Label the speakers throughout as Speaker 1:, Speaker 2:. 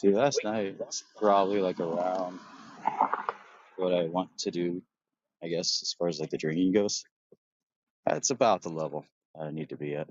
Speaker 1: See, last night it's probably like around what I want to do, I guess, as far as like the drinking goes. It's about the level I need to be at.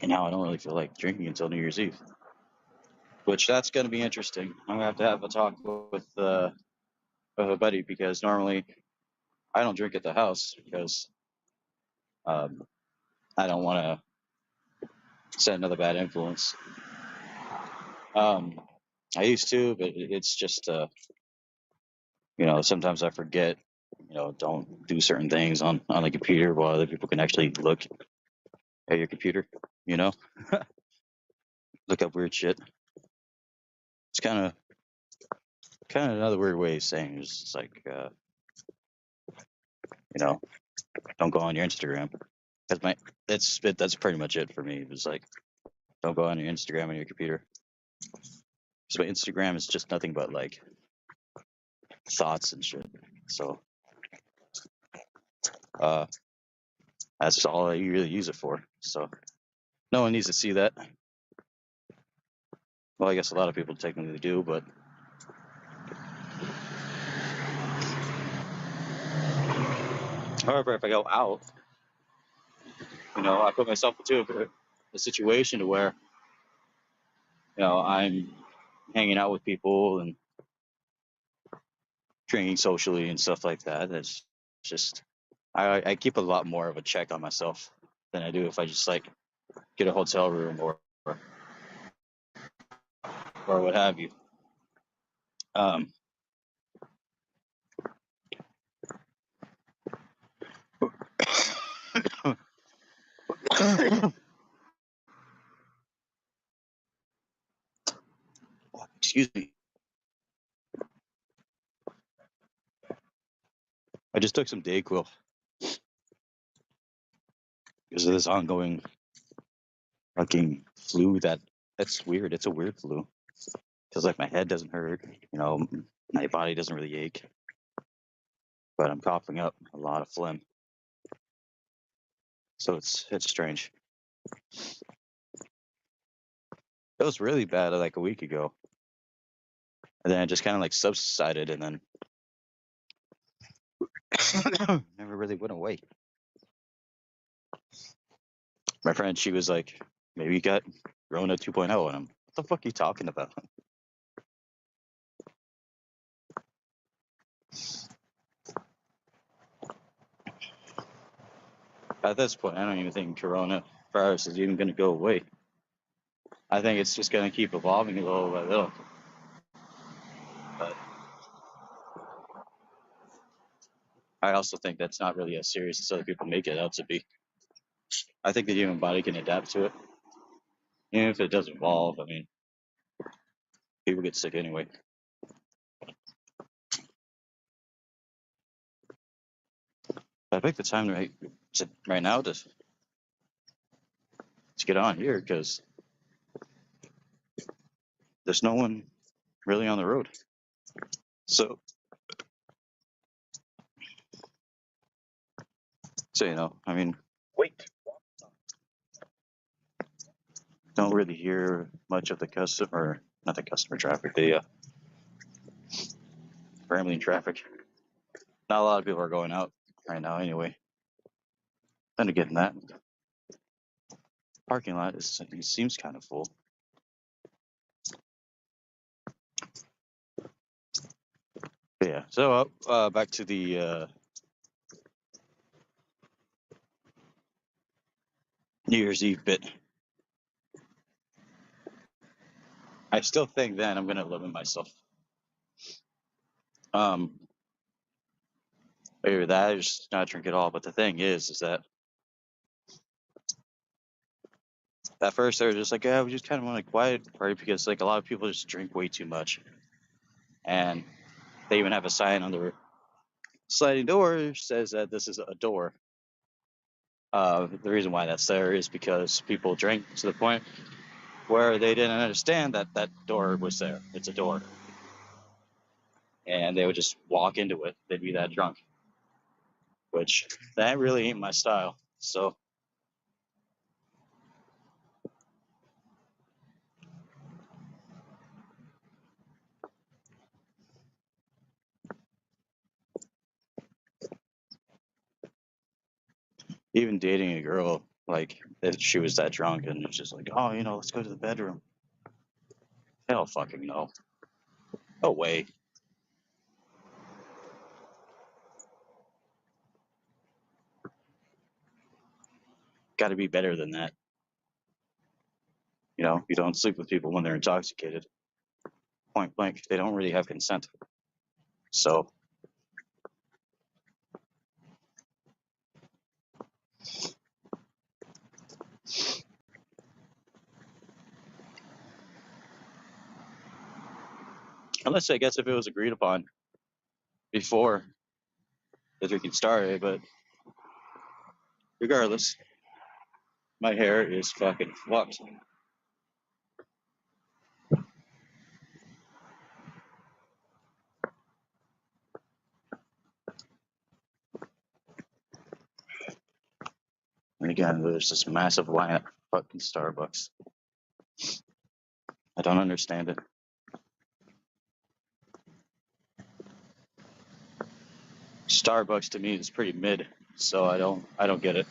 Speaker 1: And now I don't really feel like drinking until New Year's Eve, which that's going to be interesting. I'm going to have a talk with a buddy because normally I don't drink at the house because um, I don't want to set another bad influence. Um, I used to, but it's just, sometimes I forget, don't do certain things on the computer while other people can actually look at your computer, you know, look up weird shit. It's kind of another weird way of saying it's just like, you know, don't go on your Instagram. That's pretty much it for me. It's like, don't go on your Instagram on your computer. So Instagram is just nothing but like thoughts and shit. So uh, that's all I really use it for. So no one needs to see that. Well, I guess a lot of people technically do, but however, if I go out, I put myself into a situation where I'm hanging out with people and drinking socially and stuff like that. It's just I keep a lot more of a check on myself than I do if I just like get a hotel room or what have you. Um, excuse me. I just took some Dayquil because of this ongoing fucking flu that's weird. It's a weird flu because like my head doesn't hurt, my body doesn't really ache, but I'm coughing up a lot of phlegm. So it's strange. It was really bad like a week ago, and then it just kind of like subsided, and then never really went away. My friend, she was like, maybe you got Rona 2.0, and I'm, what the fuck are you talking about? At this point, I don't even think coronavirus is even going to go away. I think it's just going to keep evolving little by little. But I also think that's not really as serious as other people make it out to be. I think the human body can adapt to it. Even if it does evolve, I mean, people get sick anyway. I think the time right now to get on here because there's no one really on the road. So I mean, wait. Don't really hear much of not the customer traffic, the rambling traffic. Not a lot of people are going out right now anyway. Then again, that parking lot it seems kind of full. But yeah, so back to the New Year's Eve bit. I still think then I'm going to limit myself. Either that or just not drink at all. But the thing is that at first they were just like, yeah, we just kind of want a quiet party because like a lot of people just drink way too much. And they even have a sign on the sliding door says that this is a door. The reason why that's there is because people drink to the point where they didn't understand that that door was there. It's a door. And they would just walk into it. They'd be that drunk, which that really ain't my style. So Even dating a girl, like, if she was that drunk and it's just like, oh, let's go to the bedroom. Hell fucking no. No way. Got to be better than that. You don't sleep with people when they're intoxicated. Point blank, they don't really have consent. So, unless I guess if it was agreed upon before the drinking started, but regardless, my hair is fucking fucked. And again, there's this massive line at fucking Starbucks. I don't understand it. Starbucks to me is pretty mid, so I don't get it.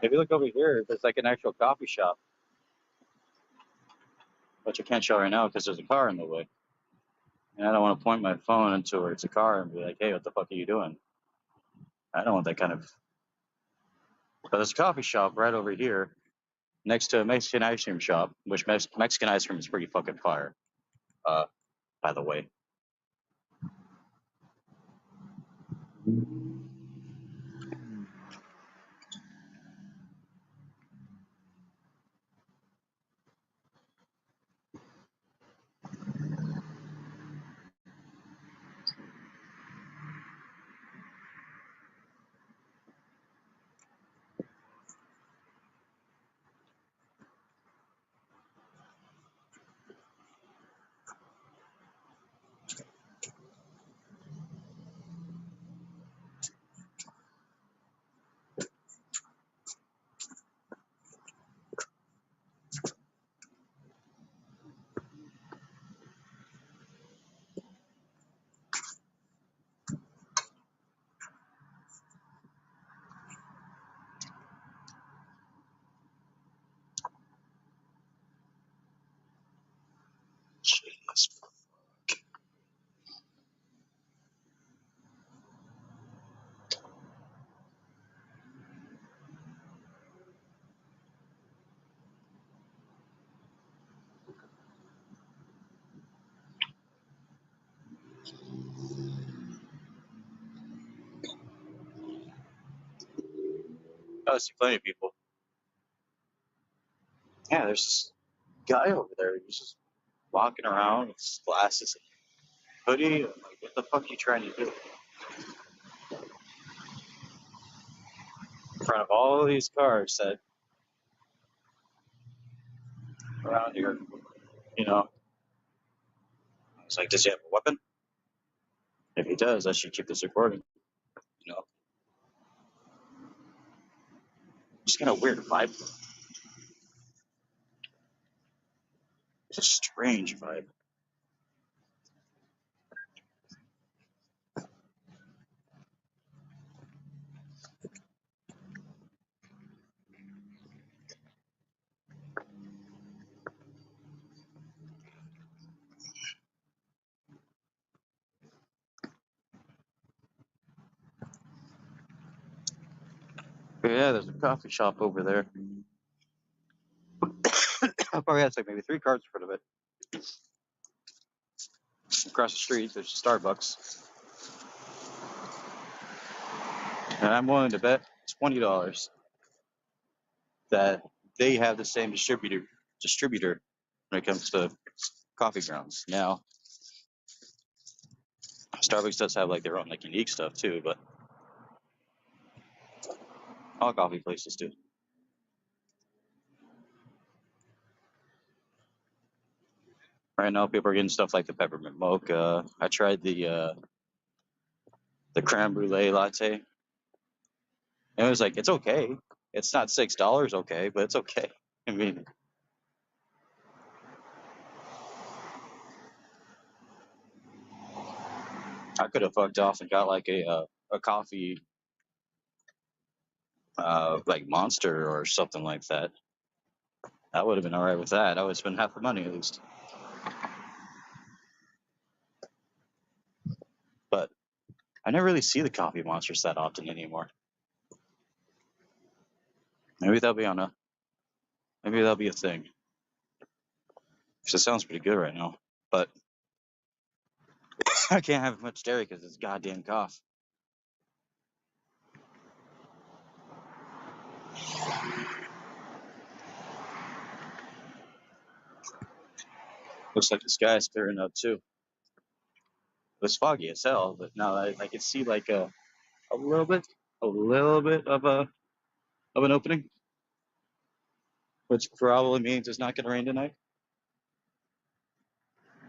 Speaker 1: If you look over here, there's like an actual coffee shop, which I can't show right now because there's a car in the way. And I don't want to point my phone into where it's a car and be like, hey, what the fuck are you doing? I don't want that kind of. But there's a coffee shop right over here next to a Mexican ice cream shop, which Mexican ice cream is pretty fucking fire, by the way. Jesus. I see plenty of people. Yeah, there's this guy over there. He's just walking around with his glasses and hoodie. I'm like, what the fuck are you trying to do? In front of all these cars that are around here, you know. I was like, does he have a weapon? If he does, I should keep this recording. You know, just kind of weird vibe. It's a strange vibe. But yeah, there's a coffee shop over there. I probably has like maybe 3 cars in front of it. Across the street, there's a Starbucks, and I'm willing to bet $20 that they have the same distributor when it comes to coffee grounds. Now, Starbucks does have like their own like unique stuff too, but all coffee places do. Right now, people are getting stuff like the peppermint mocha. I tried the creme brulee latte. And it was like, it's okay. It's not $6 okay, but it's okay. I mean, I could have fucked off and got like a coffee, like Monster or something like that. I would have been all right with that. I would spend half the money at least. But I never really see the coffee monsters that often anymore. Maybe that'll be on a maybe that'll be a thing. 'Cause it sounds pretty good right now. But I can't have much dairy because it's goddamn cough. Looks like the sky's clearing up too. It was foggy as hell, but now I can see like a little bit of an opening, which probably means it's not going to rain tonight.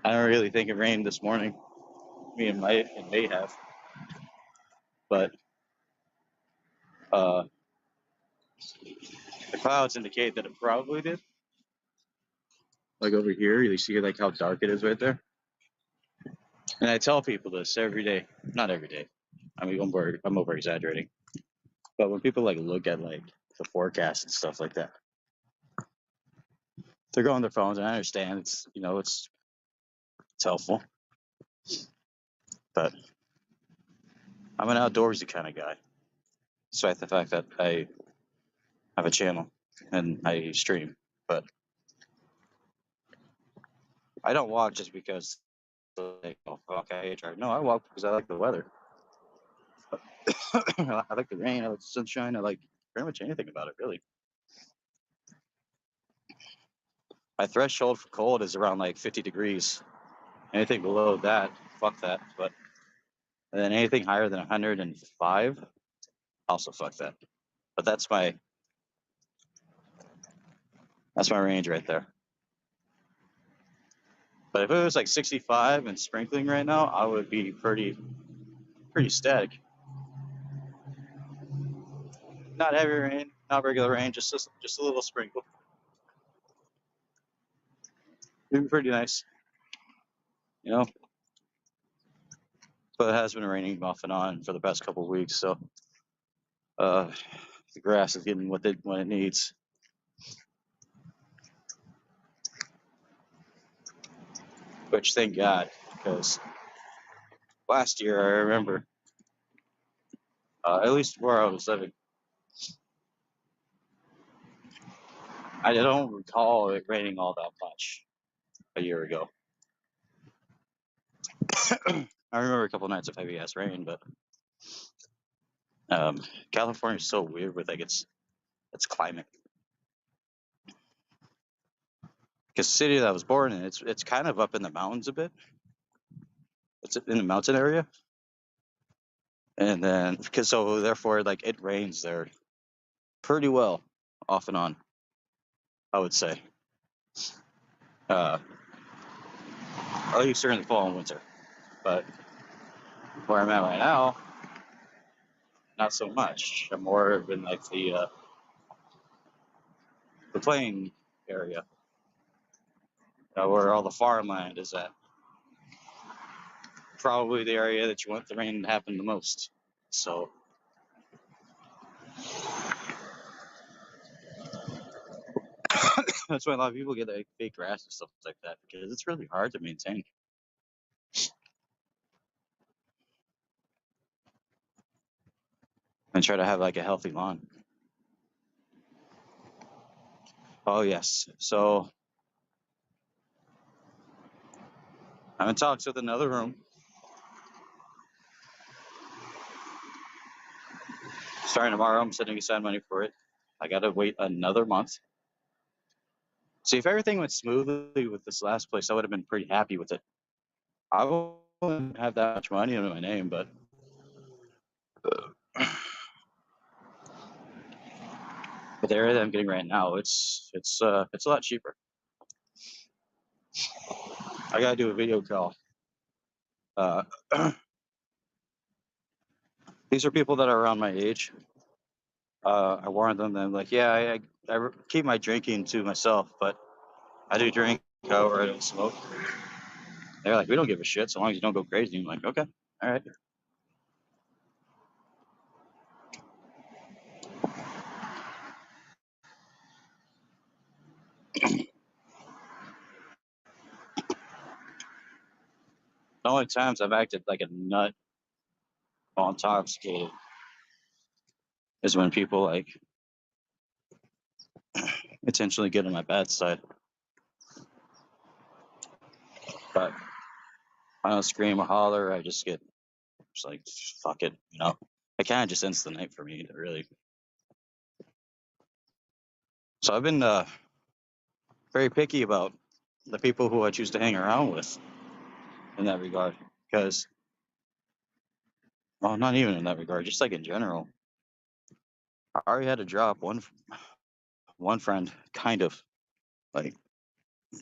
Speaker 1: I don't really think it rained this morning. Me and Mike and May have, but uh, the clouds indicate that it probably did. Like over here, you see like how dark it is right there. And I tell people this every day, not every day. I mean, I'm over exaggerating. But when people like look at like the forecast and stuff like that, they're going on their phones, and I understand it's helpful. But I'm an outdoorsy kind of guy, despite the fact that I have a channel and I stream. But I don't walk just because like, oh fuck, I hate driving. No, I walk because I like the weather. I like the rain. I like the sunshine. I like pretty much anything about it, really. My threshold for cold is around like 50 degrees. Anything below that, fuck that. But and then anything higher than 105, also fuck that. But that's my range right there. But if it was like 65 and sprinkling right now, I would be pretty static. Not heavy rain, not regular rain, just a little sprinkle. It'd be pretty nice, you know. But it has been raining off and on for the past couple of weeks, so the grass is getting what it needs. Which thank God, because last year I remember, at least where I was living, I don't recall it raining all that much a year ago. I remember a couple nights of heavy ass rain, but California is so weird with like its climate. Because the city that I was born in, it's kind of up in the mountains a bit. It's in the mountain area, and then because so therefore like it rains there pretty well off and on. I would say, at least during the fall and winter. But where I'm at right now, not so much. I'm more in like the plain area, where all the farmland is at. Probably the area that you want the rain to happen the most. So that's why a lot of people get like fake grass and stuff like that, because it's really hard to maintain and try to have like a healthy lawn. Oh yes. So I'm in talks with another room. Starting tomorrow, I'm setting aside money for it. I gotta wait another month. See, if everything went smoothly with this last place, I would have been pretty happy with it. I wouldn't have that much money in my name, but the area that I'm getting right now, it's a lot cheaper. I gotta do a video call. Uh, these are people that are around my age. I warned them that I'm like, yeah, I keep my drinking to myself, but I do drink, however, I don't smoke. They're like, we don't give a shit so long as you don't go crazy. I'm like, okay. All right. The only times I've acted like a nut while intoxicated is when people like intentionally get on my bad side. But I don't scream or holler. I just get just like fuck it, you know. It kind of just ends the night for me, really. So I've been very picky about the people who I choose to hang around with in that regard, because well, not even in that regard, just like in general. I already had to drop one friend, kind of like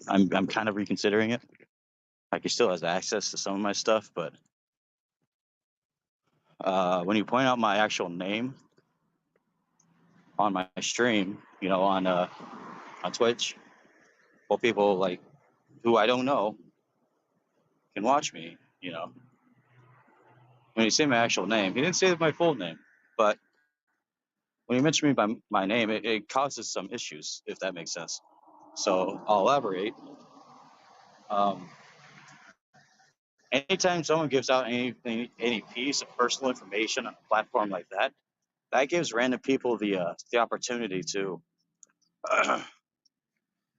Speaker 1: I'm kind of reconsidering it. Like he still has access to some of my stuff, but when you point out my actual name on my stream, you know, on Twitch, well, people like who I don't know can watch me. You know, when you say my actual name, he didn't say my full name, but when you mention me by my name, it causes some issues, if that makes sense. So I'll elaborate. Um, Anytime someone gives out any piece of personal information on a platform like that, that gives random people the opportunity to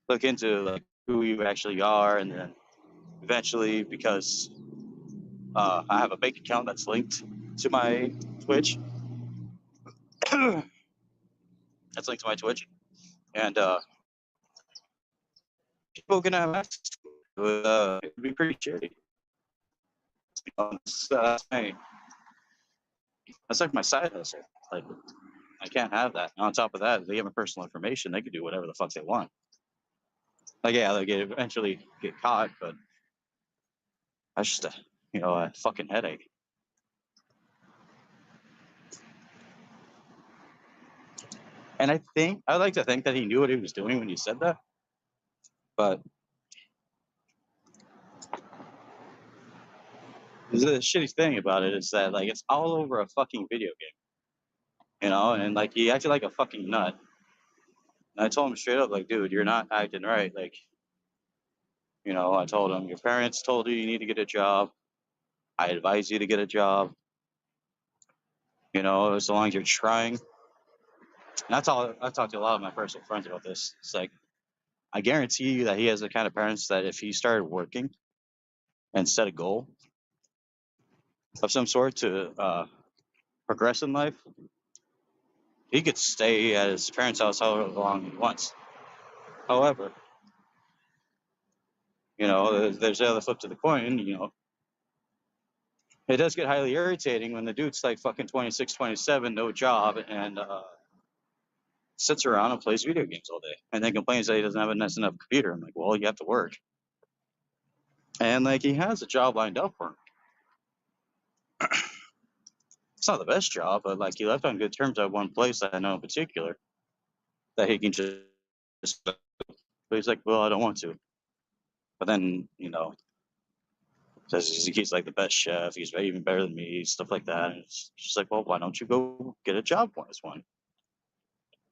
Speaker 1: look into like who you actually are, and then eventually, because I have a bank account that's linked to my Twitch, that's linked to my Twitch, and people can have access to it. It would be pretty shitty. That's like my side hustle. Like I can't have that. And on top of that, if they get my personal information, they can do whatever the fuck they want. Like yeah, they get eventually get caught, but that's just a fucking headache. And I like to think that he knew what he was doing when he said that, but the shitty thing about it is that like it's all over a fucking video game, you know, and like he acted like a fucking nut. And I told him straight up, like, dude, you're not acting right. Like, you know, I told him your parents told you need to get a job. I advise you to get a job. You know, as long as you're trying. And that's all. I've talked to a lot of my personal friends about this. It's like I guarantee you that he has the kind of parents that if he started working and set a goal of some sort to progress in life, he could stay at his parents' house however long he wants. However, you know, there's the other flip to the coin. You know, it does get highly irritating when the dude's like fucking 26, 27, no job, and sits around and plays video games all day, and then complains that he doesn't have a nice enough computer. I'm like, well, you have to work, and like he has a job lined up for him. It's not the best job, but like he left on good terms at one place that I know in particular that he can just. But he's like, well, I don't want to. But then you know, says he's like the best chef. He's even better than me, stuff like that. And it's just like, well, why don't you go get a job as one?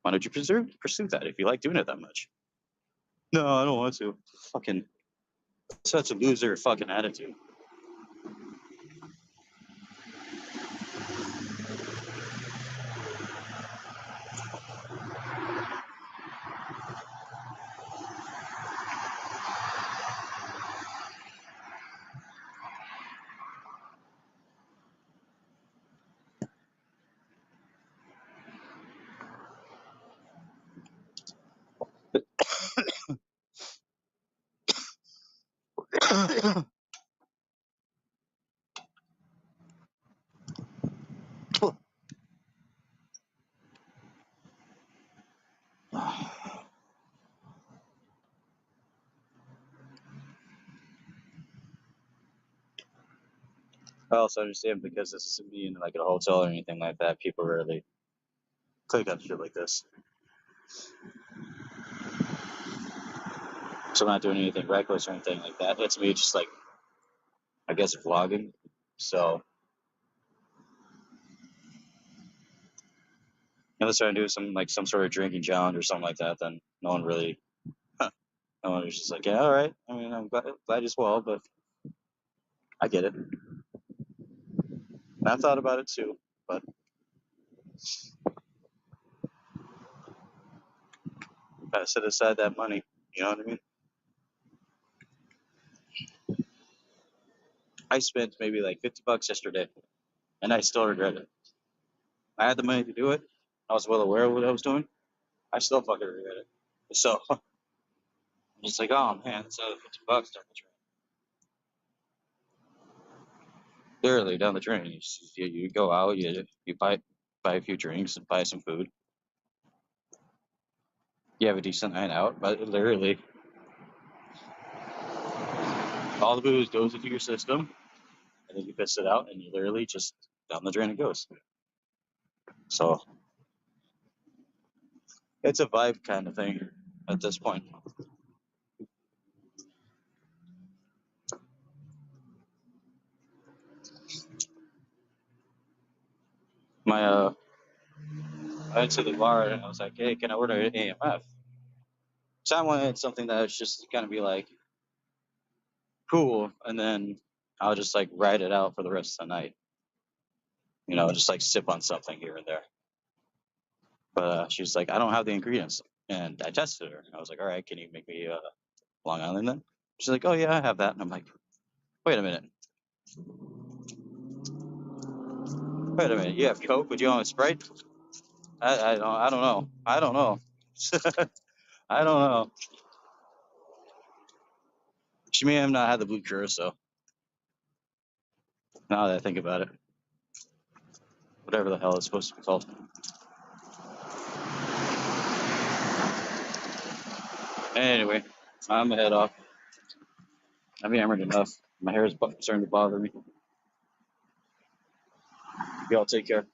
Speaker 1: Why don't you pursue that if you like doing it that much? No, I don't want to. Fucking such a loser fucking attitude. I also understand because this isn't me in like a hotel or anything like that. People rarely click on shit like this, so I'm not doing anything reckless or anything like that. It's me just like I guess vlogging. So Unless they're trying to do some sort of drinking challenge or something like that, then no one really, no one was just like, yeah, all right. I mean, I'm glad you swallowed, but I get it. And I thought about it too, but gotta set aside that money. You know what I mean? I spent maybe like $50 yesterday, and I still regret it. I had the money to do it. I was well aware of what I was doing. I still fucking regret it. So I'm just like, oh man, it's $50 down the drain. Literally down the drain. You go out, you buy a few drinks and buy some food. You have a decent night out, but literally all the booze goes into your system, and then you piss it out, and you literally just down the drain it goes. So it's a vibe kind of thing at this point. My I went to the bar and I was like, hey, can I order an AMF? So I wanted something that was just gonna be like cool, and then I'll just like ride it out for the rest of the night. Just like sip on something here and there. But she's like, I don't have the ingredients, and I tested her. I was like, all right, can you make me Long Island then? She's like, oh yeah, I have that, and I'm like, wait a minute, you have Coke, but you don't have Sprite? I don't know, I don't know, I don't know. She may have not had the blue curacao. Now that I think about it, whatever the hell it's supposed to be called. Anyway, I'm gonna head off. I've hammered enough. My hair is starting to bother me. Y'all take care.